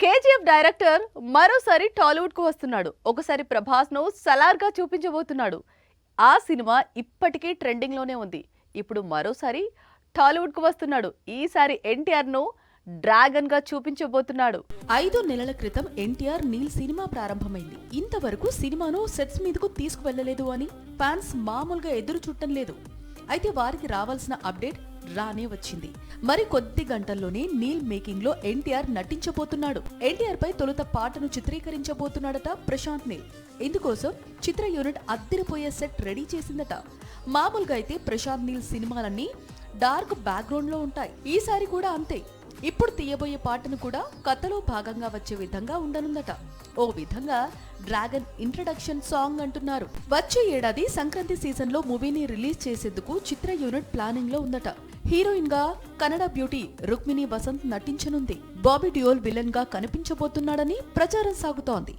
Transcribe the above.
KGF director మరోసారి టాలీవుడ్ కు వస్తున్నాడు. ఒకసారి ప్రభాస్ ను సలార్ గా చూపించబోతున్నాడు. ఆ సినిమా ఇప్పటికీ ట్రెండింగ్ లోనే ఉంది. ఇప్పుడు మరోసారి టాలీవుడ్ కు వస్తున్నాడు. ఈసారి ఎన్టీఆర్ ను డ్రాగన్ గా చూపించబోతున్నాడు. 5 నెలల క్రితం ఎన్టీఆర్ నీల్ సినిమా ప్రారంభమైంది. ఇంతవరకు సినిమాను సెట్స్ మీదకు తీసుకువెళ్లలేదు అని ఫ్యాన్స్ మామూలుగా ఎదురు చుట్టం లేదు. అయితే వారికి రావాల్సిన అప్డేట్ రానే వచ్చింది. మరి కొద్ది గంటల్లోనే నీల్ మేకింగ్ లో ఎన్టీఆర్ నటించబోతున్నాడు. ఎన్టీఆర్ పై తొలుత పాటను చిత్రీకరించబోతున్నాడట ప్రశాంత్ నీల్. ఇందుకోసం చిత్ర యూనిట్ అద్దరిపోయే సెట్ రెడీ చేసిందట. మామూలుగా అయితే ప్రశాంత్ నీల్ సినిమాలన్నీ డార్క్ బ్యాక్గ్రౌండ్ లో ఉంటాయి. ఈసారి కూడా అంతే. ఇప్పుడు తీయబోయే పాటను కూడా కథలో భాగంగా వచ్చే విధంగా ఉండనుందట. ఓ విధంగా డ్రాగన్ ఇంట్రడక్షన్ సాంగ్ అంటున్నారు. వచ్చే ఏడాది సంక్రాంతి సీజన్ లో మూవీని రిలీజ్ చేసేందుకు చిత్ర యూనిట్ ప్లానింగ్ లో ఉందట. హీరోయిన్ గా కన్నడ బ్యూటీ రుక్మిణి వసంత్ నటించనుంది. బాబీ డియోల్ విలన్ గా కనిపించబోతున్నాడని ప్రచారం సాగుతోంది.